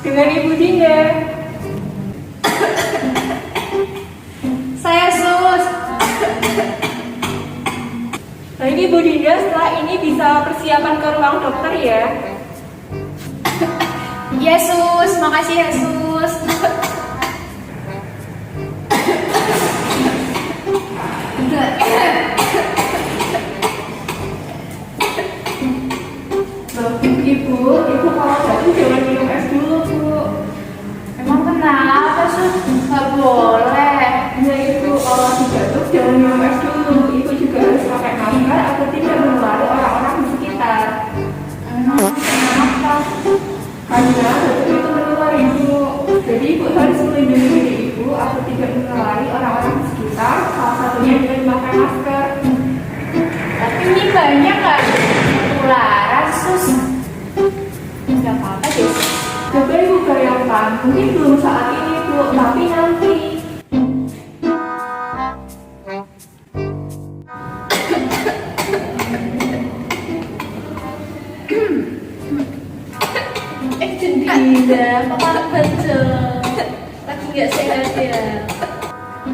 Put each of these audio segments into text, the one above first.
Dengan Ibu Dinda. Saya Sus. Baik Ibu Dinda, setelah ini bisa persiapan ke ruang dokter ya. Iya Sus, makasih ya Sus. Ibu kalau batuk jangan minum es dulu, Bu. Emang kenapa Sus? Gak boleh. Ya Ibu, kalau lagi batuk jangan minum es dulu. Ibu juga harus pakai masker agar tidak menulari orang-orang di sekitar. Kenapa? Karena batuk itu menular Ibu. Jadi Ibu harus melindungi diri Ibu agar tidak menulari orang-orang di sekitar. Salah satunya dengan memakai masker. Tapi ini banyak gak ketularan Sus? Gak apa-apa deh Sus. Coba Ibu bayangkan, mungkin belum saat ini Bu, tapi nanti. Dinda, kepala baca. Lagi gak sehat ya?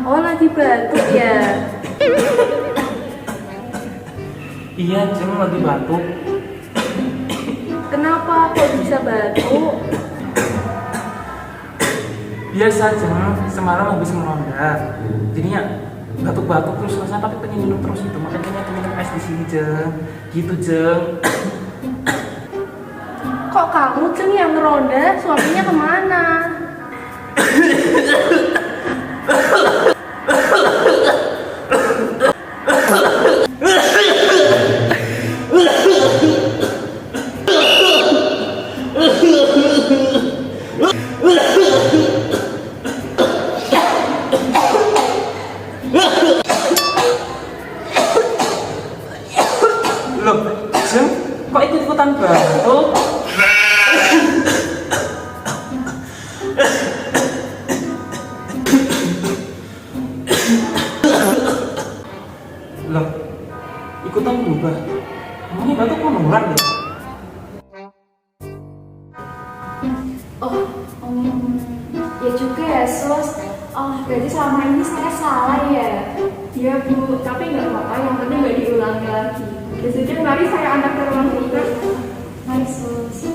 Oh, lagi batuk ya? Iya, Jeng lagi batuk. Kenapa kok bisa batuk? Biasa, Jeng. Semalam habis meronda. Jadinya batuk-batuk terus rasanya tapi pengen minum terus itu. Makanya aku minum es di sini, Jeng. Gitu, Jeng. Kok kamu Ceng yang ngeronda, suaminya kemana? Loh, Jeng, kok ikut-ikutan batuk? Loh, ikutan berubah. Emangnya batuk kok nular deh? Ya juga ya Sus. Oh, berarti selama ini saya salah ya? Iya Bu, tapi nggak apa-apa, yang penting nggak diulangi lagi. Ya sudah, mari saya antar ke ruang dokter. Mari Sus.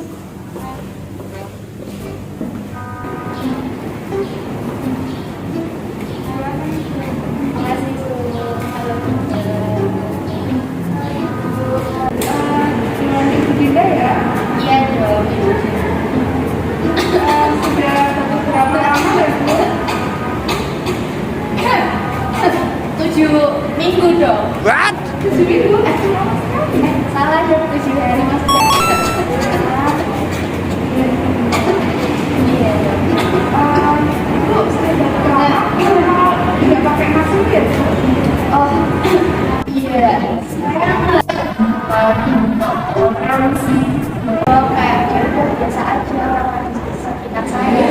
Makasih Sus. Dengan Ibu Dinda ya? Iya dong. Sudah batuk berapa lama ya Bu? 7 minggu dong. 7 minggu? Salah dong, 7 hari maksudnya. Iya dong. Bu, sudah batuk lama, kenapa tidak pakai masker ya? Oh, iya. Saya orang sih. Oh, kayak biasa aja orang di sekitar saya.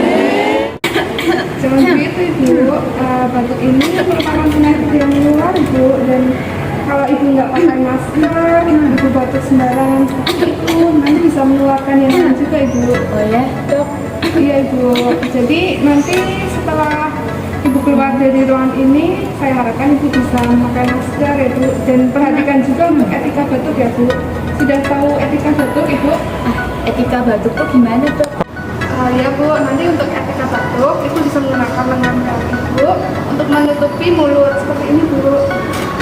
Jangan begitu Ibu, batuk ini merupakan penyakit yang menular Ibu, dan kalau Ibu nggak pakai masker, Ibu batuk sembarangan seperti itu, nanti bisa menularkan yang lain juga Ibu. Oh ya, Dok. Iya Ibu, jadi nanti setelah Ibu keluar dari ruangan ini, saya harapkan Ibu bisa memakai masker ya Bu, dan perhatikan juga untuk etika batuk ya Bu. Sudah tahu etika batuk Ibu? Etika batuk tuh gimana, Dok? Ya Bu, nanti untuk etika batuk Ibu bisa menggunakan lengan kaki Ibu untuk menutupi mulut seperti ini Bu,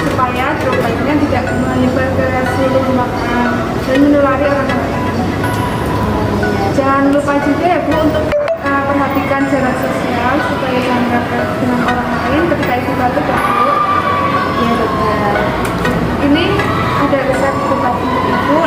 supaya dropletnya tidak menyebar ke seluruh ruangan dan menulari orang lain. Jangan lupa juga ya Bu untuk perhatikan jarak sosial supaya jangan dekat dengan orang lain ketika Ibu batuk ya Bu. Iya, Dokter. Ini ada resep obat untuk Ibu.